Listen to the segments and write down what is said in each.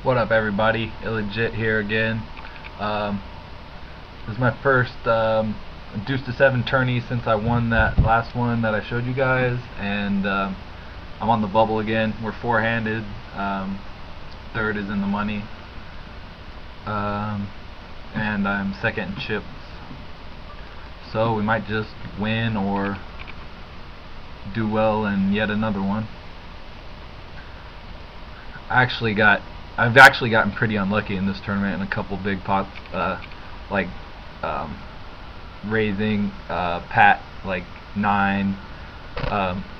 What up, everybody? Illegit here again. This is my first deuce to 7 tourney since I won that last one that I showed you guys, and I'm on the bubble again. We're four-handed. Third is in the money, and I'm second in chips. So we might just win or do well in yet another one. I've actually gotten pretty unlucky in this tournament in a couple big pots, like raising Pat like 9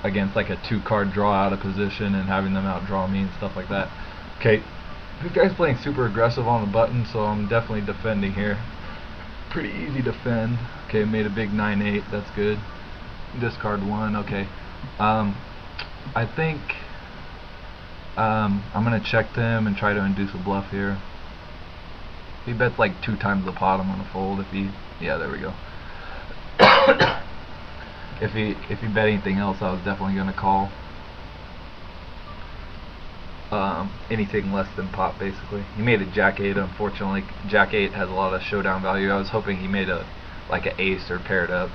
against like a 2-card draw out of position and having them outdraw me and stuff like that. Okay, this guy's playing super aggressive on the button, so I'm definitely defending here. Pretty easy defend. Okay, made a big 9-8. That's good. Discard 1. Okay. I think I'm gonna check them and try to induce a bluff here. If he bets like 2 times the pot, I'm gonna fold. Yeah, there we go. If he bet anything else, I was definitely gonna call. Anything less than pot, basically. He made a Jack 8. Unfortunately, Jack 8 has a lot of showdown value. I was hoping he made like an ace or paired up,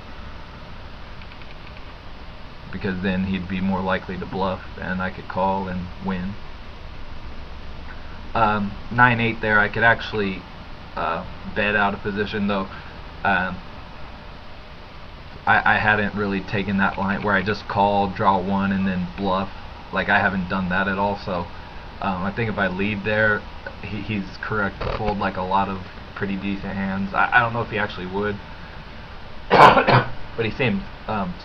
because then he'd be more likely to bluff and I could call and win. 9-8 there, I could actually bet out of position, though. I hadn't really taken that line where I just call, draw 1, and then bluff. Like, I haven't done that at all, so I think if I lead there, he's correct to fold like a lot of pretty decent hands. I don't know if he actually would. But he seems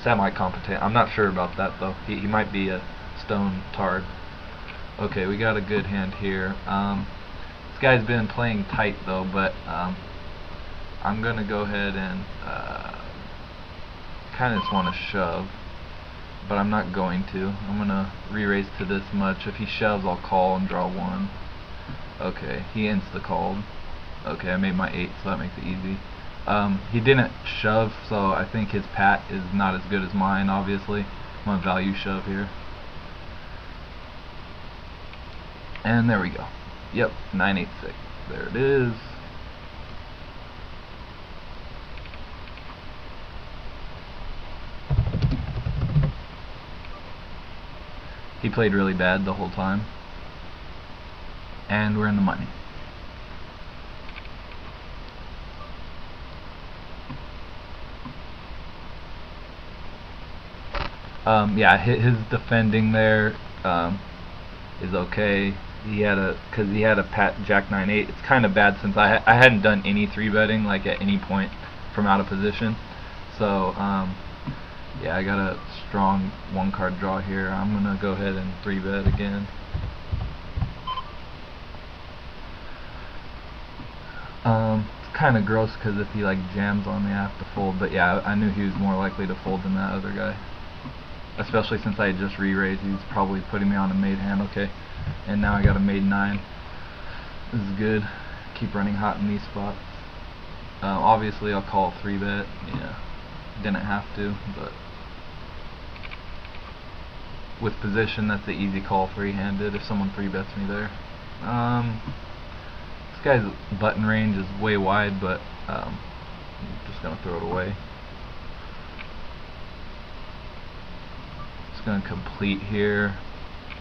semi-competent. I'm not sure about that, though. He might be a stone tard. Okay, we got a good hand here. This guy's been playing tight, though, but I'm going to go ahead and kind of just want to shove, but I'm not going to. I'm going to re-raise to this much. If he shoves, I'll call and draw 1. Okay, he insta-called. Okay, I made my 8, so that makes it easy. He didn't shove, so I think his pat is not as good as mine, obviously. I'm going to value shove here. And there we go. Yep, 9-8-6. There it is. He played really bad the whole time. And we're in the money. Yeah, his defending there is okay. Because he had a pat Jack 9-8. It's kind of bad since I hadn't done any 3-betting like at any point from out of position. So yeah, I got a strong 1-card draw here. I'm gonna go ahead and 3-bet again. It's kind of gross because if he like jams on me, I have to fold. But yeah, I knew he was more likely to fold than that other guy. Especially since I had just re-raised, he's probably putting me on a made hand. Okay, and now I got a made 9. This is good. Keep running hot in these spots. Obviously, I'll call 3-bet. Yeah, didn't have to, but with position, that's the easy call 3-handed if someone 3-bets me there. This guy's button range is way wide, but I'm just gonna throw it away. Going to complete here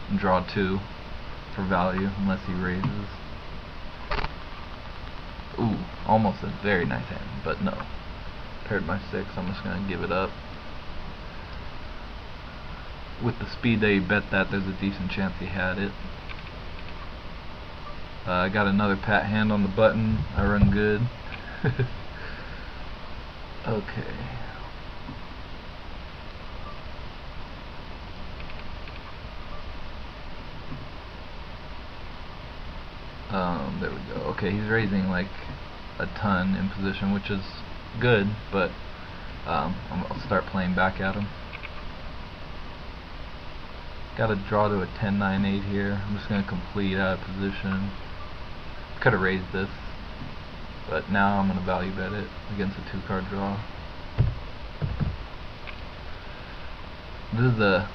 and draw 2 for value unless he raises. Ooh, almost a very nice hand, but no. Paired my 6, I'm just going to give it up. With the speed that he bet that, there's a decent chance he had it. I got another pat hand on the button. I run good. Okay. There we go. Okay, he's raising like a ton in position, which is good, but I'll start playing back at him. Got to draw to a 10-9-8 here. I'm just going to complete out of position. Could have raised this, but now I'm going to value bet it against a 2-card draw. This is a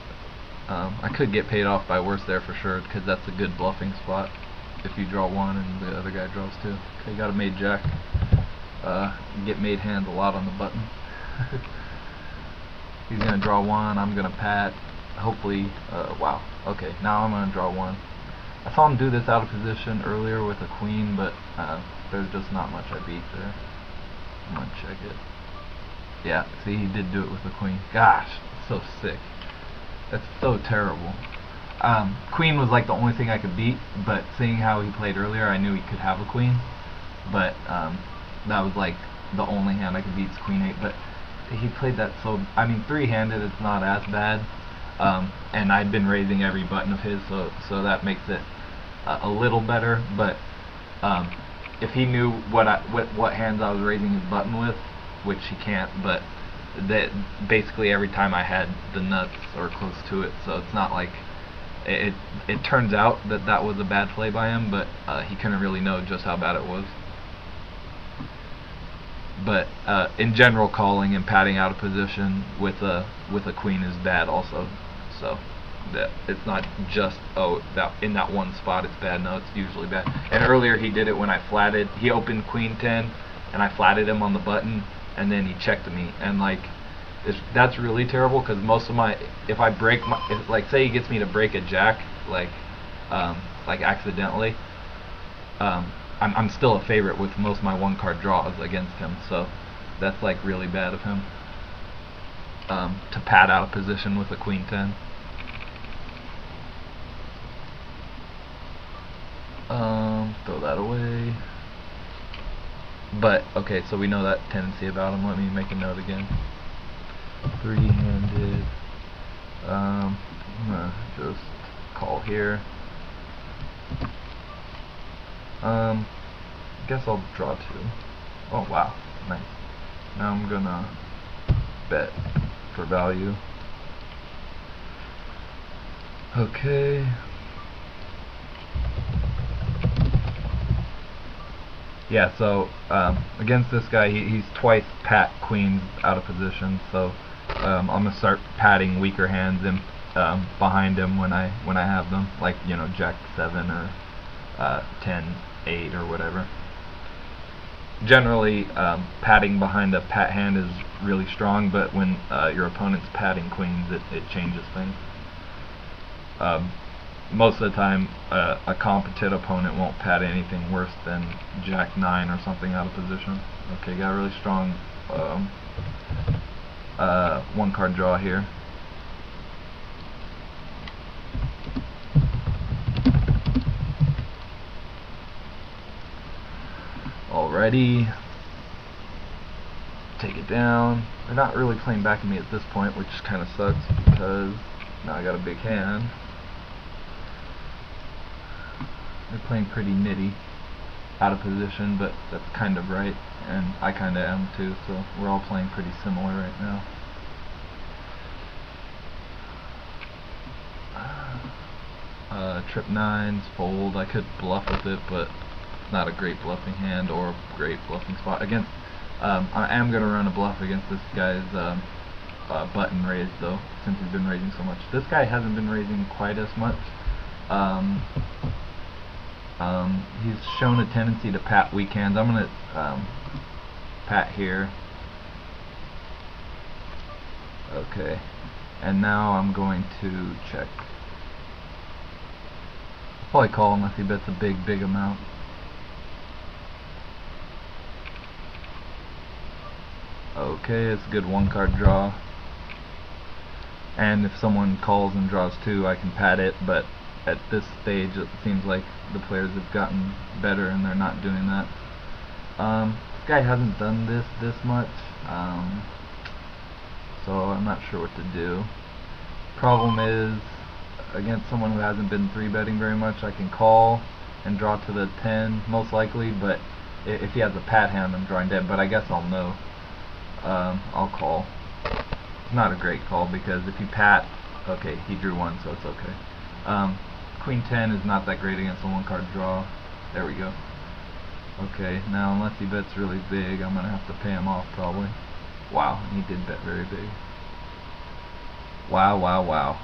I could get paid off by worse there for sure, because that's a good bluffing spot. if you draw one and the other guy draws two. Okay, got a made jack. You get made hands a lot on the button. He's gonna draw one, I'm gonna pat. Hopefully, wow, okay, now I'm gonna draw one. I saw him do this out of position earlier with a queen, but there's just not much I beat there. I'm gonna check it. Yeah, see, he did do it with the queen. Gosh, so sick. That's so terrible. Queen was like the only thing I could beat, but seeing how he played earlier, I knew he could have a queen. But that was like the only hand I could beat is queen 8. But he played that so, I mean, three-handed, it's not as bad. And I'd been raising every button of his, so that makes it a little better. But if he knew what hands I was raising his button with, which he can't, but that basically every time I had the nuts or close to it, so it's not like it turns out that was a bad play by him, but he couldn't really know just how bad it was. But in general, calling and patting out of position with a queen is bad also. So that it's not just that in that one spot it's bad. No, it's usually bad. And earlier he did it when I flatted. He opened queen 10 and I flatted him on the button, and then he checked me, and like that's really terrible, because most of my, if I break my, like say he gets me to break a jack, like accidentally, I'm still a favorite with most of my one card draws against him. So that's like really bad of him to pat out of position with a queen 10. Throw that away. But okay, so we know that tendency about him. Let me make a note again. Three-handed. I'm gonna just call here. Guess I'll draw two. Oh wow, nice. Now I'm gonna bet for value. Okay. Yeah, so against this guy, he's twice pat queens out of position, so I'm gonna start patting weaker hands in, behind him when I have them, like, you know, Jack 7 or 10-8 or whatever. Generally, patting behind a pat hand is really strong, but when your opponent's patting queens, it changes things. Most of the time, a competent opponent won't pat anything worse than Jack 9 or something out of position. Okay, got a really strong one card draw here. Alrighty, take it down. They're not really playing back at me at this point, which kind of sucks because now I got a big hand. They're playing pretty nitty, out of position, but that's kind of right, and I kind of am too, so we're all playing pretty similar right now. Trip 9s, fold. I could bluff with it, but it's not a great bluffing hand or a great bluffing spot. Against, I am going to run a bluff against this guy's button raise, though, since he's been raising so much. This guy hasn't been raising quite as much. He's shown a tendency to pat weak hands. I'm going to pat here. Okay, and now I'm going to check. Probably call unless he bets a big amount. Okay, it's a good one card draw. And if someone calls and draws two, I can pat it, but at this stage it seems like the players have gotten better and they're not doing that. This guy hasn't done this much, so I'm not sure what to do. Problem is, against someone who hasn't been 3-betting very much, I can call and draw to the 10 most likely, but if he has a pat hand, I'm drawing dead. But I guess I'll know. I'll call. It's not a great call because if you pat, okay, he drew one, so it's okay. Queen 10 is not that great against a one card draw. There we go. Okay, now unless he bets really big, I'm gonna have to pay him off probably. Wow, he did bet very big. Wow.